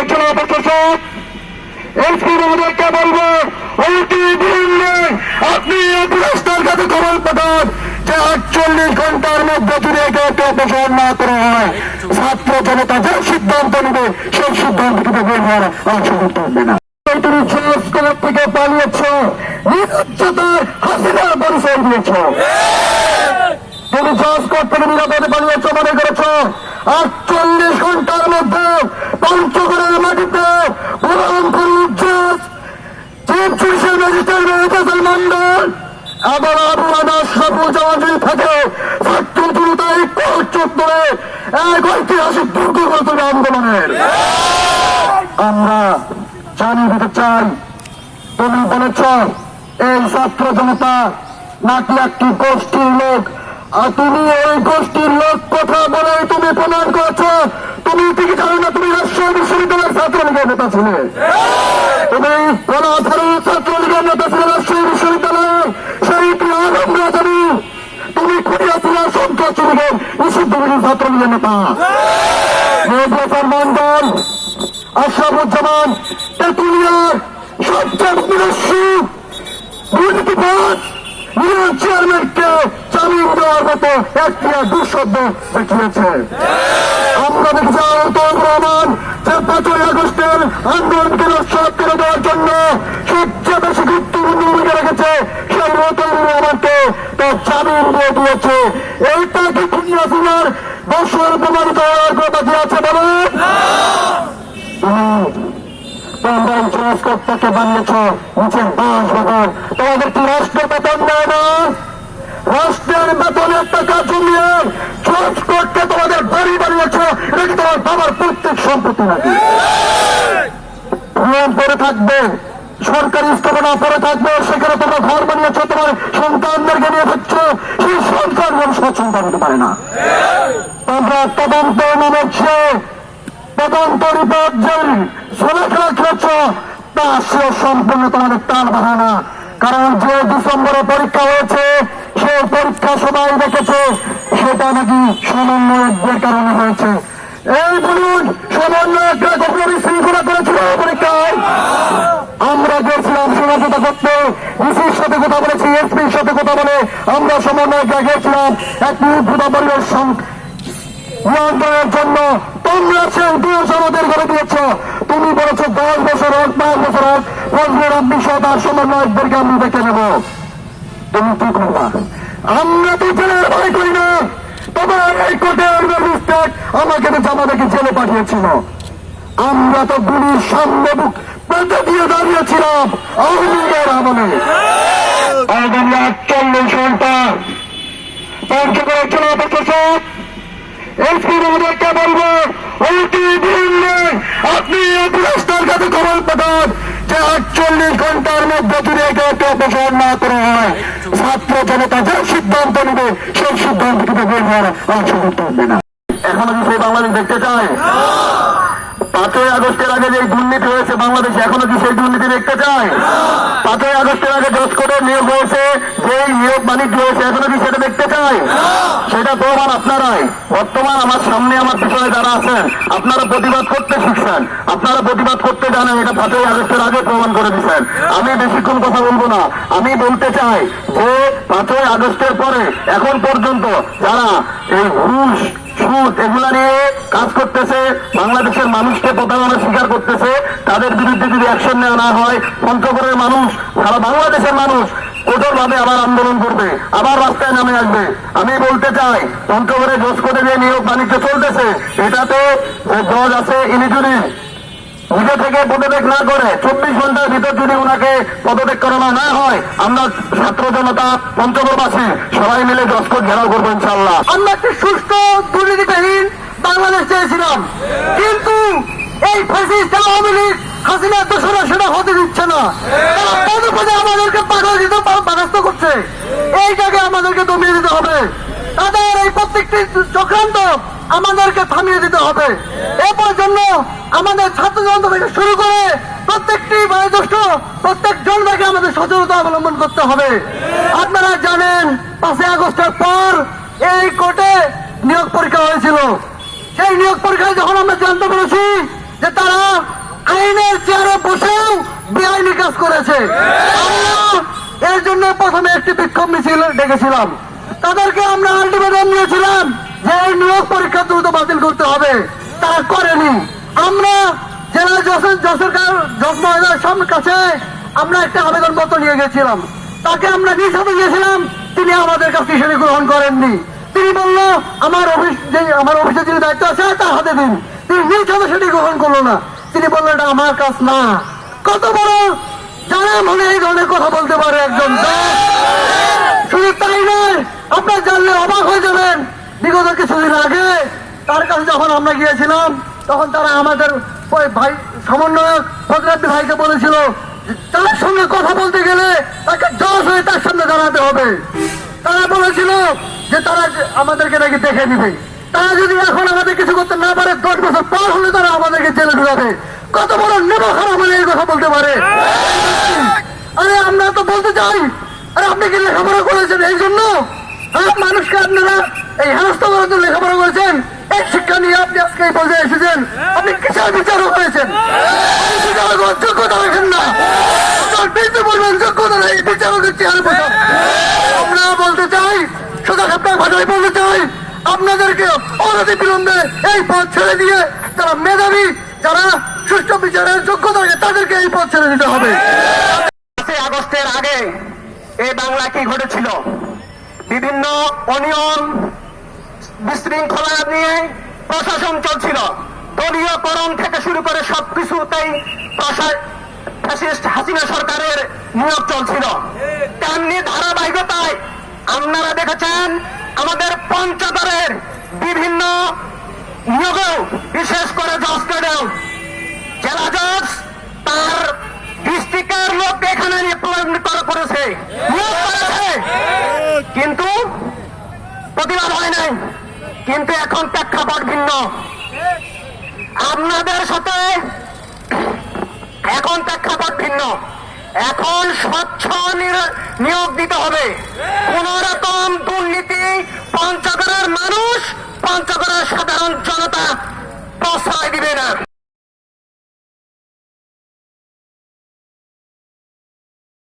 জেলা প্রশাসক এসপি মহোদয়কে বলবো অতি বিলম্বে আপনি রাস্তার কাছে খবর পাঠান যে 48 ঘন্টার মধ্যে যদি একে অপসারণ না করা হয় ছাত্র জনতা যে সিদ্ধান্ত নেবে সেই সিদ্ধান্ত থেকে বের হওয়ার অংশ করতে হবে না। তুমি সংস্কার থেকে পালিয়েছ, নিরজ্জতার হাসিনার পরিচয় দিয়েছ। তুমি সংস্কার থেকে নিরাপদে পালিয়েছ মনে করেছ 48 ঘন্টার মধ্যে পঞ্চগড়ের মাটিতে চিফ জুডিশিয়াল ম্যাজিস্ট্রেট মেহতাজুল মন্ডল আবার থাকে ছাত্র জনতা চত্বরে এক ঐতিহাসিক দুর্গ আন্দোলনের আমরা জানিয়ে দিতে চাই। তুমি বলেছ এই ছাত্র জনতা নাকি একটি গোষ্ঠীর লোক, আর তুমি এই গোষ্ঠীর লোক কথা বলে তুমি প্রমাণ করেছ তুমি ঠিক জানো না তুমি রাজশাহী বিশ্ববিদ্যালয়ের ছাত্রলীগের নেতা ছিলে। তুমি গণআন্দোলনের ছাত্রলীগের নেতা ছিলে রাজশাহী বিশ্ববিদ্যালয়ে, সেই ইতিহাস আমরা জানি। তুমি খুঁড়িয়া ছিল সন্ত্রাসী লীগের নিষিদ্ধ ছাত্রলীগের নেতা মেহতাজুল মন্ডল, আশরাফুজ্জামান তেঁতুলিয়ার সবচেয়ে বিনশ্বী দুর্নীতিবাজ চেয়ারম্যানকে জামিন দেওয়ার মতো একটি দুঃশব্দ দেখিয়েছে। আমরা দেখছি রহমান যে 5ই আগস্টের আন্দোলনকে নস্বাত করে দেওয়ার জন্য সবচেয়ে বেশি গুরুত্বপূর্ণ ভূমিকা রেখেছে সেই রহমানকে তার জামিন দিয়ে দিয়েছে। এইটা কি খুনিয়া সিনার বছর প্রমাণিত হওয়ার কথা কি আছে বলুন? তোমরা সংস্কারটাকে বানিয়েছ নিচের বাসভবন, তোমাদের কি রাষ্ট্রের বেতন দেয় না? রাষ্ট্রের বেতনের টাকা জমিয়ে সংস্কারকে তোমাদের বাড়ি বানিয়েছ, এটা কি তোমার বাবার প্রত্যেক সম্পত্তি নাকি? নিয়ম পরে থাকবে, সরকারি স্থাপনা পরে থাকবে, সেখানে তোমরা ঘর বানিয়েছ, তোমার সন্তানদেরকে নিয়ে থাকছো, সেই সন্তান সচ্ছন্দ হতে পারে না। তোমরা তদন্ত নামছে, তদন্ত রিপোর্ট যে সলেখা খেয়েছ তা সে সম্পূর্ণ তোমাদের তাল বাহানা। কারণ যে ডিসেম্বরে পরীক্ষা হয়েছে সেই পরীক্ষা সবাই দেখেছে, সেটা নাকি সমন্বয়কদের কারণে হয়েছে। এই বলুন সমন্বয়করা কখনো বিশৃঙ্খলা করেছিল পরীক্ষায়? আমরা গিয়েছিলাম সীমাবদ্ধতা করতে, ডিসির সাথে কথা বলেছি, এসপির সাথে কথা বলে আমরা সমন্বয়করা গিয়েছিলাম একটি ভূতাপরিবেশ নিয়ন্ত্রণের জন্য। তোমরা সেই দোষ আমাদের করে দিয়েছ। তুমি বলেছ 10 বছর হোক 5 বছর হোক ফজলের বিষয় তার সমন্বয়কদেরকে আমি দেখে নেব। তুমি কি করবা? আমরা তো জেলের ভয় করি না। তোমার এই কোর্টের ম্যাজিস্ট্রেট আমাকে তো আমাদেরকে জেলে পাঠিয়েছিল। আমরা তো গুলির সামনে বুক পেতে দিয়ে দাঁড়িয়েছিলাম আওয়ামী লীগের আমলে। আগামী 48 ঘন্টা পঞ্চগড়ের জেলা প্রশাসক এসপি মহোদয়কে বলবো অতি বিলম্বে আপনি রাস্তার কাছে খবর পাঠান যে 48 ঘন্টার মধ্যে যদি একে অপসারণ না করা হয় ছাত্র জনতা যে সিদ্ধান্ত নেবে সেই সিদ্ধান্ত থেকে বের হওয়ার অংশ করতে হবে না। এখনো কি সেই বাংলাদেশ দেখতে চায়? 5ই আগস্টের আগে যে দুর্নীতি হয়েছে বাংলাদেশে, এখনো কি সেই দুর্নীতি দেখতে চায়? 5ই আগস্টের আগে জজকোর্টের নিয়োগ হয়েছে, যে নিয়োগ বাণিজ্য হয়েছে, এখনো কি সেটা দেখতে চায়? সেটা প্রমাণ আপনারাই। বর্তমান আমার সামনে আমার পিছনে যারা আছেন আপনারা প্রতিবাদ করতে শিখছেন, আপনারা প্রতিবাদ করতে জানেন, এটা 5ই আগস্টের আগে প্রমাণ করে দিচ্ছেন। আমি বেশিক্ষণ কথা বলবো না। আমি বলতে চাই যে 5ই আগস্টের পরে এখন পর্যন্ত যারা এই ঘুষ সুদ এগুলা নিয়ে কাজ করতেছে, বাংলাদেশের মানুষকে প্রতারণার শিকার করতেছে, তাদের বিরুদ্ধে যদি অ্যাকশন নেওয়া না হয় পঞ্চগড়ের মানুষ, সারা বাংলাদেশের মানুষ কঠোরভাবে আবার আন্দোলন করবে, আবার রাস্তায় নামে আসবে। আমি বলতে চাই পঞ্চগড়ে জজকোর্টে যে নিয়োগ বাণিজ্য চলতেছে এটাতে জজ আছে, ইনি যদি নিজে থেকে পদত্যাগ না করে 24 ঘন্টার ভিতর যদি ওনাকে পদত্যাগ করানো না হয় আমরা ছাত্র জনতা পঞ্চগড়বাসী সবাই মিলে জজকোর্ট ঘেরাও করবো ইনশাল্লাহ। আমরা একটি সুস্থ দুর্নীতিবিহীন বাংলাদেশ চেয়েছিলাম, কিন্তু এই ফ্যাসিস্ট আওয়ামী লীগ হাসিনার দোষরা সেটা হতে দিচ্ছে না। পদে পদে আমাদেরকে পাগল দিতে বাধাস্ত করছে। এইটাকে আমাদেরকে দমিয়ে দিতে হবে। তাদের এই প্রত্যেকটি চক্রান্ত আমাদেরকে থামিয়ে দিতে হবে। এরপর জন্য আমাদের ছাত্র জনতা থেকে শুরু করে প্রত্যেকটি বয়োজ্যেষ্ঠ প্রত্যেক জনতাকে আমাদের সচেতনতা অবলম্বন করতে হবে। আপনারা জানেন 5ই আগস্টের পর এই কোর্টে নিয়োগ পরীক্ষা হয়েছিল। সেই নিয়োগ পরীক্ষায় যখন আমরা জানতে পেরেছি যে তারা আইনের চেয়ারে বসেও বেআইনি কাজ করেছে। আমরা এর জন্য প্রথমে একটি বিক্ষোভ মিছিল ডেকেছিলাম, তাদেরকে আমরা আলটিমেটাম দিয়েছিলাম যে এই নিয়োগ পরীক্ষা দ্রুত বাতিল করতে হবে, তারা করেনি। আমরা জেলা জজ মহোদয়ের সামনে কাছে আমরা একটা আবেদন পত্র নিয়ে গেছিলাম, তাকে আমরা নিজ হাতে গিয়েছিলাম, তিনি আমাদের কাছে সেটি গ্রহণ করেননি। তিনি বলল আমার অফিসে যিনি দায়িত্ব আছে তার হাতে দিন, তিনি নিজ হাতে সেটি গ্রহণ করলো না। তিনি বললেন এটা আমার কাজ না। কত বড় যারা মনে এই ধরনের কথা বলতে পারে একজন জজ। শুধু তাই নয়, আপনার জানলে অবাক হয়ে যাবেন, বিগত কিছুদিন আগে তার কাছে যখন আমরা গিয়েছিলাম তখন তারা আমাদের ওই ভাই সমন্বয়ক ফজলাদ্দি ভাইকে বলেছিল তার সঙ্গে কথা বলতে গেলে তাকে জজ হয়ে তার সামনে দাঁড়াতে হবে। তারা বলেছিল যে তারা আমাদেরকে নাকি দেখে নিবে, তারা যদি এখন আমাদের কিছু করতে না পারে 10 বছর পর হলে তারা আমাদেরকে জেলে ঢুকাবে। কত বড় নেবা খারাপ হলে এই কথা বলতে পারে? আরে আমরা তো বলতে চাই, আরে আপনি কি লেখাপড়া করেছেন এই জন্য? মানুষকে আপনারা এই হেনস্থা করার জন্য লেখাপড়া করেছেন? এই শিক্ষা নিয়ে আপনি আজকে এই পর্যায়ে এসেছেন, আপনি কিসের বিচারক হয়েছেন? যোগ্যতা রাখেন না, বিরুদ্ধে বলবেন যোগ্যতা নেই, বিচারকের চেয়ারে বসেন। আমরা বলতে চাই, সুতরাং আপনার ভাষায় বলতে চাই, আপনাদেরকে অনতি বিলম্বে এই পদ ছেড়ে দিয়ে যারা মেধাবী, যারা সুষ্ঠু বিচারের যোগ্যতা থাকে তাদেরকে এই পদ ছেড়ে দিতে হবে। 5 আগস্টের আগে এই বাংলা কি ঘটেছিল? বিভিন্ন অনিয়ম বিশৃঙ্খলা নিয়ে প্রশাসন চলছিল, দলীয়করণ থেকে শুরু করে সবকিছুতেই ফ্যাসিস্ট হাসিনা সরকারের নিয়োগ চলছিল। তেমনি ধারাবাহিকতায় আপনারা দেখেছেন আমাদের পঞ্চগড়ের বিভিন্ন নিয়োগেও, বিশেষ করে জজ গ্রেডেও জেলা জজ তার ডিস্ট্রিক্টের লোক এখানে করেছে, নিয়োগ করেছে, কিন্তু প্রতিবাদ হয় নাই। কিন্তু এখন প্রেক্ষাপট ভিন্ন। আপনাদের সাথে এখন প্রেক্ষাপট ভিন্ন। এখন স্বচ্ছ নিয়োগ দিতে হবে। কোন রকম দুর্নীতি পঞ্চগড়ে